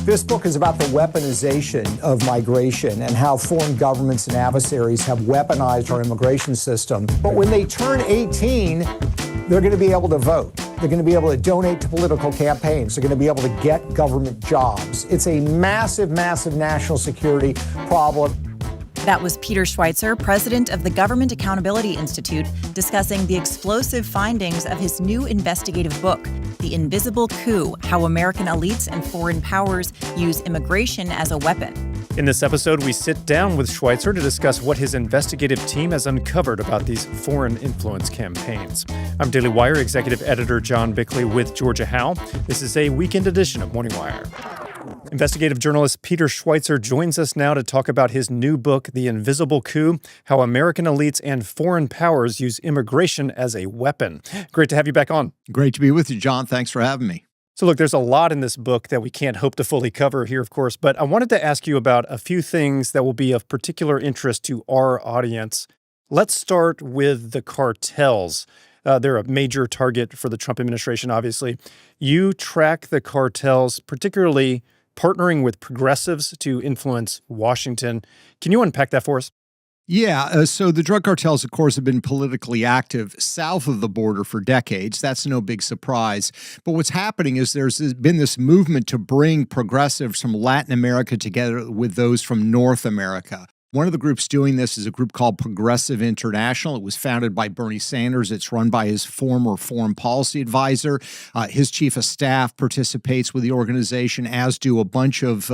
This book is about the weaponization of migration and how foreign governments and adversaries have weaponized our immigration system. But when they turn 18, they're going to be able to vote. They're going to be able to donate to political campaigns. They're going to be able to get government jobs. It's a massive, massive national security problem. That was Peter Schweizer, president of the Government Accountability Institute, discussing the explosive findings of his new investigative book, The Invisible Coup: How American Elites and Foreign Powers Use Immigration as a Weapon. In this episode, we sit down with Schweizer to discuss what his investigative team has uncovered about these foreign influence campaigns. I'm Daily Wire executive editor John Bickley with Georgia Howe. This is a weekend edition of Morning Wire. Investigative journalist Peter Schweizer joins us now to talk about his new book, The Invisible Coup: How American Elites and Foreign Powers Use Immigration as a Weapon. Great to have you back on. Great to be with you, John. Thanks for having me. So look, there's a lot in this book that we can't hope to fully cover here, of course, but I wanted to ask you about a few things that will be of particular interest to our audience. Let's start with the cartels. They're a major target for the Trump administration, obviously. You track the cartels, particularly partnering with progressives to influence Washington. Can you unpack that for us? Yeah, so the drug cartels, of course, have been politically active south of the border for decades. That's no big surprise. But what's happening is there's been this movement to bring progressives from Latin America together with those from North America. One of the groups doing this is a group called Progressive International. It was founded by Bernie Sanders. It's run by his former foreign policy advisor. His chief of staff participates with the organization, as do a bunch of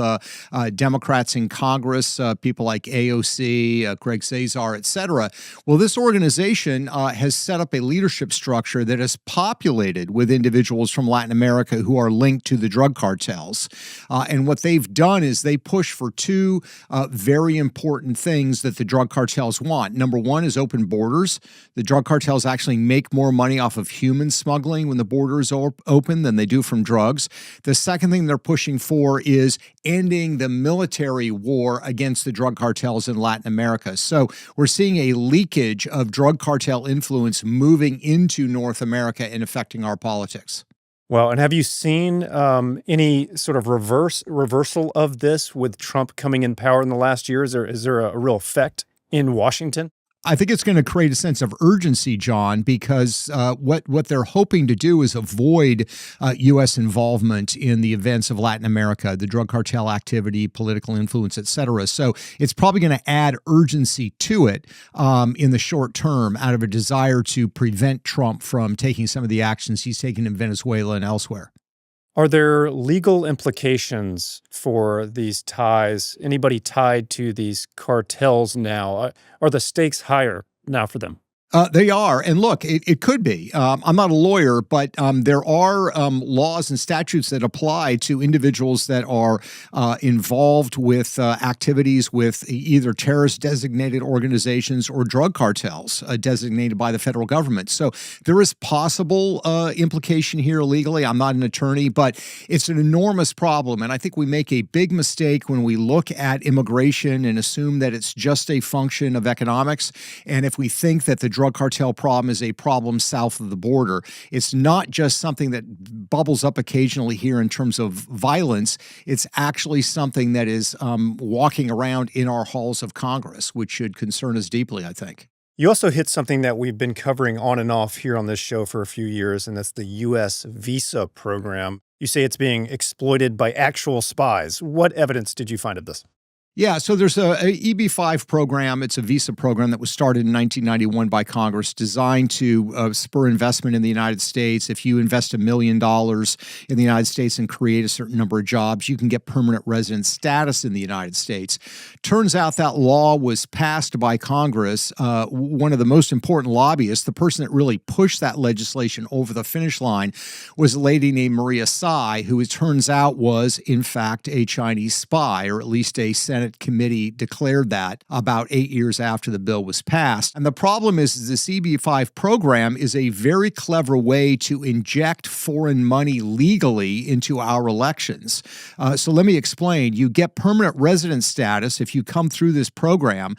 Democrats in Congress, people like AOC, Greg Cesar, et cetera. Well, this organization has set up a leadership structure that is populated with individuals from Latin America who are linked to the drug cartels. And what they've done is they push for two very important things that the drug cartels want. Number one is open borders. The drug cartels actually make more money off of human smuggling when the borders are open than they do from drugs. The second thing they're pushing for is ending the military war against the drug cartels in Latin America. So we're seeing a leakage of drug cartel influence moving into North America and affecting our politics. Well, and have you seen any sort of reversal of this with Trump coming in power in the last year? Is there a real effect in Washington? I think it's going to create a sense of urgency, John, because what they're hoping to do is avoid U.S. involvement in the events of Latin America, the drug cartel activity, political influence, et cetera. So it's probably going to add urgency to it in the short term out of a desire to prevent Trump from taking some of the actions he's taken in Venezuela and elsewhere. Are there legal implications for these ties? Anybody tied to these cartels now? Are the stakes higher now for them? They are. And look, it could be. I'm not a lawyer, but there are laws and statutes that apply to individuals that are involved with activities with either terrorist designated organizations or drug cartels designated by the federal government. So there is possible implication here legally. I'm not an attorney, but it's an enormous problem. And I think we make a big mistake when we look at immigration and assume that it's just a function of economics. And if we think that the drug cartel problem is a problem south of the border, it's not just something that bubbles up occasionally here in terms of violence. It's actually something that is walking around in our halls of Congress, which should concern us deeply, I think. You also hit something that we've been covering on and off here on this show for a few years, and that's the U.S. visa program. You say it's being exploited by actual spies. What evidence did you find of this? Yeah, so there's a EB-5 program. It's a visa program that was started in 1991 by Congress, designed to spur investment in the United States. If you invest $1 million in the United States and create a certain number of jobs, you can get permanent resident status in the United States. Turns out that law was passed by Congress. One of the most important lobbyists, the person that really pushed that legislation over the finish line, was a lady named Maria Tsai, who it turns out was, in fact, a Chinese spy, or at least a Senate committee declared that about 8 years after the bill was passed. And the problem is the CB5 program is a very clever way to inject foreign money legally into our elections. So let me explain. You get permanent resident status if you come through this program.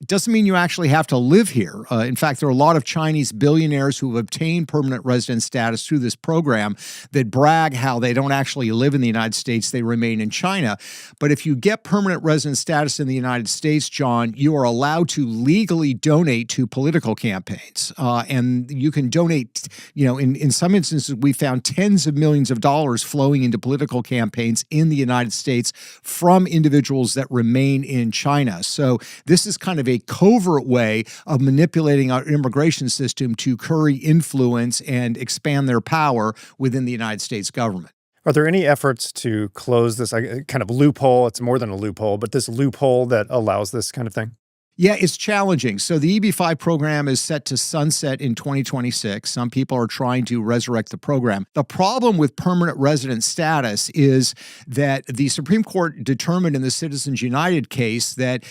doesn't mean you actually have to live here. In fact, there are a lot of Chinese billionaires who have obtained permanent resident status through this program that brag how they don't actually live in the United States, they remain in China. But if you get permanent resident status in the United States, John, you are allowed to legally donate to political campaigns. And you can donate, in some instances, we found tens of millions of dollars flowing into political campaigns in the United States from individuals that remain in China. So this is kind of a covert way of manipulating our immigration system to curry influence and expand their power within the United States government. Are there any efforts to close this kind of loophole? It's more than a loophole, but this loophole that allows this kind of thing? Yeah, it's challenging. So the EB-5 program is set to sunset in 2026. Some people are trying to resurrect the program. The problem with permanent resident status is that the Supreme Court determined in the Citizens United case that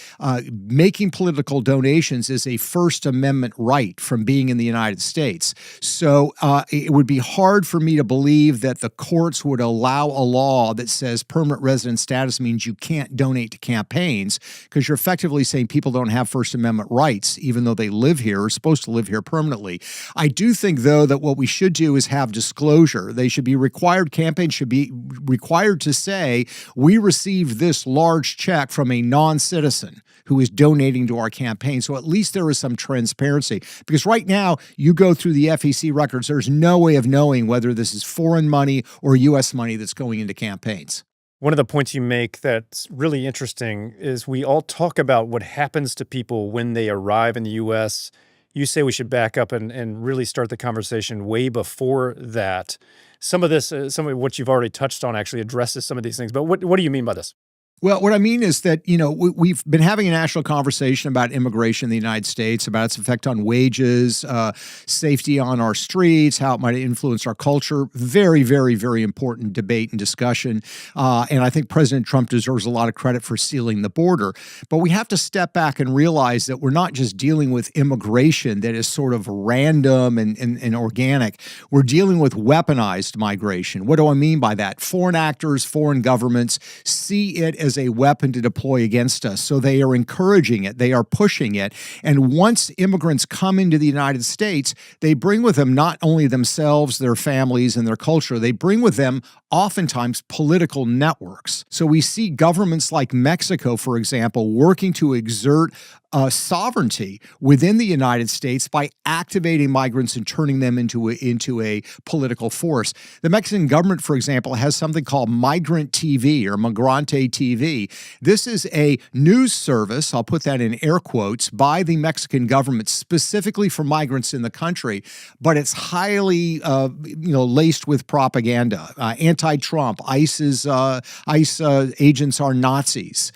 making political donations is a First Amendment right from being in the United States. So it would be hard for me to believe that the courts would allow a law that says permanent resident status means you can't donate to campaigns, because you're effectively saying people don't have First Amendment rights, even though they live here, are supposed to live here permanently. I do think, though, that what we should do is have disclosure. They should be required, campaigns should be required to say, we received this large check from a non-citizen who is donating to our campaign. So at least there is some transparency. Because right now, you go through the FEC records, there's no way of knowing whether this is foreign money or U.S. money that's going into campaigns. One of the points you make that's really interesting is we all talk about what happens to people when they arrive in the U.S. You say we should back up and really start the conversation way before that. Some of some of what you've already touched on actually addresses some of these things. But what do you mean by this? Well, what I mean is that, we've been having a national conversation about immigration in the United States, about its effect on wages, safety on our streets, how it might influence our culture. Very, very, very important debate and discussion. And I think President Trump deserves a lot of credit for sealing the border. But we have to step back and realize that we're not just dealing with immigration that is sort of random and organic. We're dealing with weaponized migration. What do I mean by that? Foreign actors, foreign governments see it as a weapon to deploy against us. So they are encouraging it. They are pushing it. And once immigrants come into the United States, they bring with them not only themselves, their families, and their culture, they bring with them oftentimes political networks. So we see governments like Mexico, for example, working to exert sovereignty within the United States by activating migrants and turning them into a political force. The Mexican government, for example, has something called Migrant TV or Migrante TV. This is a news service, I'll put that in air quotes, by the Mexican government specifically for migrants in the country, but it's highly laced with propaganda. Anti-Trump, ICE agents are Nazis.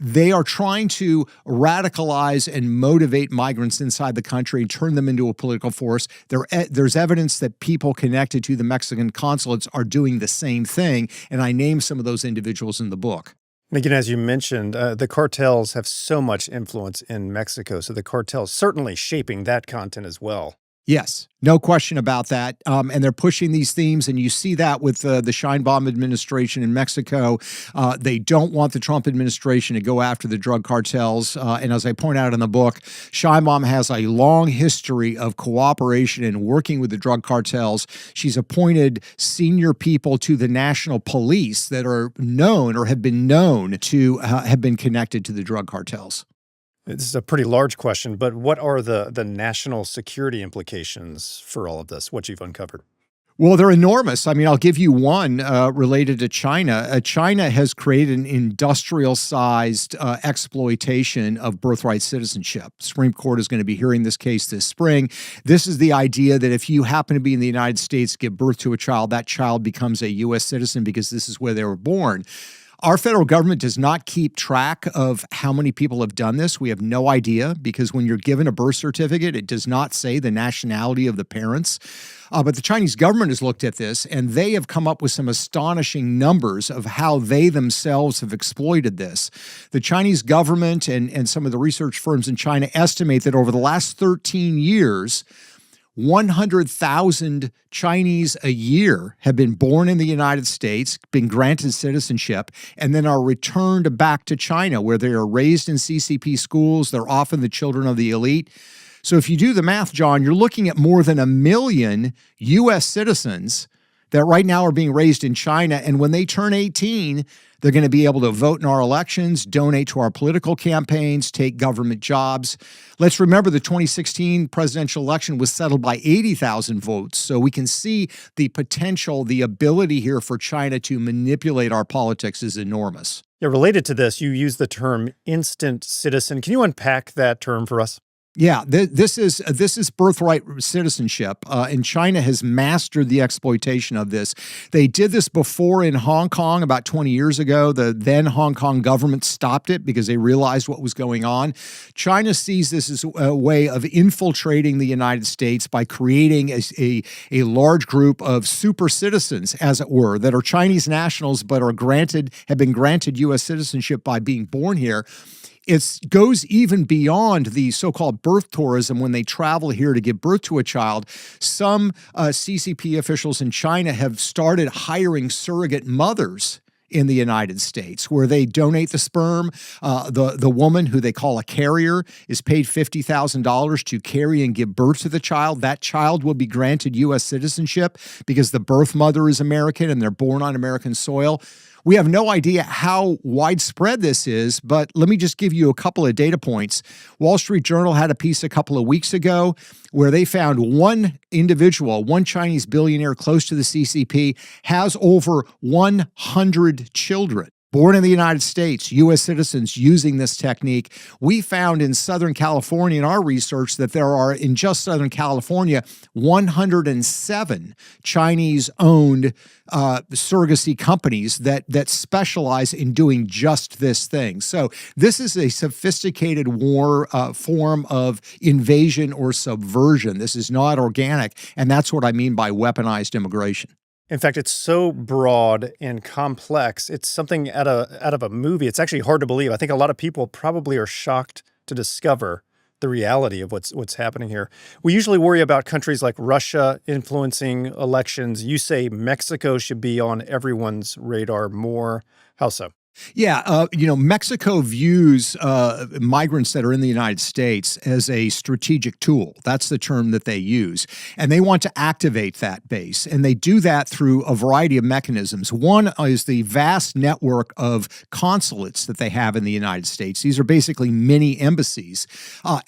They are trying to radicalize and motivate migrants inside the country and turn them into a political force. There's evidence that people connected to the Mexican consulates are doing the same thing, and I name some of those individuals in the book. And again, as you mentioned, the cartels have so much influence in Mexico, so the cartels certainly shaping that content as well. Yes, no question about that. And they're pushing these themes, and you see that with the Sheinbaum administration in Mexico. They don't want the Trump administration to go after the drug cartels. And as I point out in the book, Sheinbaum has a long history of cooperation and working with the drug cartels. She's appointed senior people to the national police that are known or have been known to have been connected to the drug cartels. This is a pretty large question, but what are the national security implications for all of this, what you've uncovered? Well, they're enormous. I mean, I'll give you one related to China. China has created an industrial-sized exploitation of birthright citizenship. The Supreme Court is going to be hearing this case this spring. This is the idea that if you happen to be in the United States, give birth to a child, that child becomes a U.S. citizen because this is where they were born. Our federal government does not keep track of how many people have done this. We have no idea because when you're given a birth certificate, it does not say the nationality of the parents. But the Chinese government has looked at this, and they have come up with some astonishing numbers of how they themselves have exploited this. The Chinese government and some of the research firms in China estimate that over the last 13 years, 100,000 Chinese a year have been born in the United States, been granted citizenship, and then are returned back to China, where they are raised in CCP schools. They're often the children of the elite. So if you do the math, John, you're looking at more than 1 million U.S. citizens that right now are being raised in China. And when they turn 18, they're going to be able to vote in our elections, donate to our political campaigns, take government jobs. Let's remember the 2016 presidential election was settled by 80,000 votes. So we can see the potential, the ability here for China to manipulate our politics is enormous. Yeah, related to this, you use the term instant citizen. Can you unpack that term for us? Yeah, this is birthright citizenship, and China has mastered the exploitation of this. They did this before in Hong Kong about 20 years ago. The then Hong Kong government stopped it because they realized what was going on. China sees this as a way of infiltrating the United States by creating a large group of super citizens, as it were, that are Chinese nationals but have been granted U.S. citizenship by being born here. It goes even beyond the so-called birth tourism when they travel here to give birth to a child. Some CCP officials in China have started hiring surrogate mothers in the United States, where they donate the sperm. The woman, who they call a carrier, is paid $50,000 to carry and give birth to the child. That child will be granted U.S. citizenship because the birth mother is American and they're born on American soil. We have no idea how widespread this is, but let me just give you a couple of data points. Wall Street Journal had a piece a couple of weeks ago where they found one individual, one Chinese billionaire close to the CCP, has over 100 children. Born in the United States, U.S. citizens using this technique. We found in Southern California in our research that there are, in just Southern California, 107 Chinese-owned surrogacy companies that specialize in doing just this thing. So this is a sophisticated form of invasion or subversion. This is not organic, and that's what I mean by weaponized immigration. In fact, it's so broad and complex. It's something out of a movie. It's actually hard to believe. I think a lot of people probably are shocked to discover the reality of what's happening here. We usually worry about countries like Russia influencing elections. You say Mexico should be on everyone's radar more. How so? Yeah, Mexico views migrants that are in the United States as a strategic tool. That's the term that they use. And they want to activate that base. And they do that through a variety of mechanisms. One is the vast network of consulates that they have in the United States. These are basically mini embassies.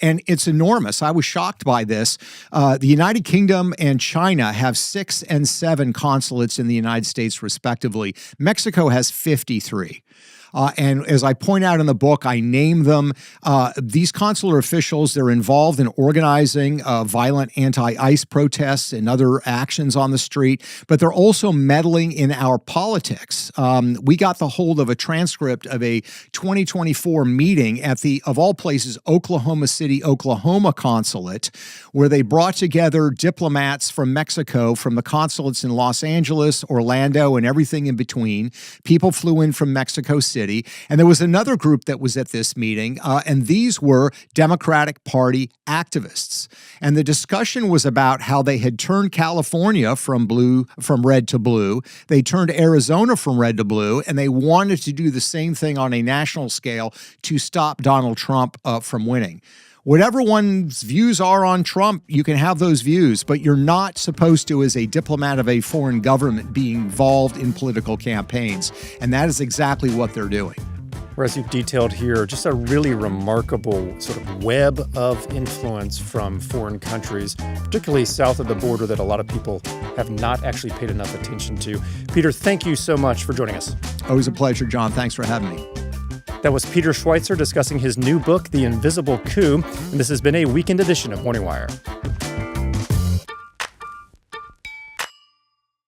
And it's enormous. I was shocked by this. The United Kingdom and China have 6 and 7 consulates in the United States, respectively. Mexico has 53. And as I point out in the book, I name them. These consular officials, they're involved in organizing violent anti-ICE protests and other actions on the street, but they're also meddling in our politics. We got the hold of a transcript of a 2024 meeting at the, of all places, Oklahoma City, Oklahoma consulate, where they brought together diplomats from Mexico, from the consulates in Los Angeles, Orlando, and everything in between. People flew in from Mexico City. And there was another group that was at this meeting, and these were Democratic Party activists. And the discussion was about how they had turned California from red to blue. They turned Arizona from red to blue, and they wanted to do the same thing on a national scale to stop Donald Trump from winning. Whatever one's views are on Trump, you can have those views, but you're not supposed to, as a diplomat of a foreign government, be involved in political campaigns. And that is exactly what they're doing. Whereas you've detailed here, just a really remarkable sort of web of influence from foreign countries, particularly south of the border, that a lot of people have not actually paid enough attention to. Peter, thank you so much for joining us. Always a pleasure, John. Thanks for having me. That was Peter Schweizer discussing his new book, The Invisible Coup, and this has been a weekend edition of Morning Wire.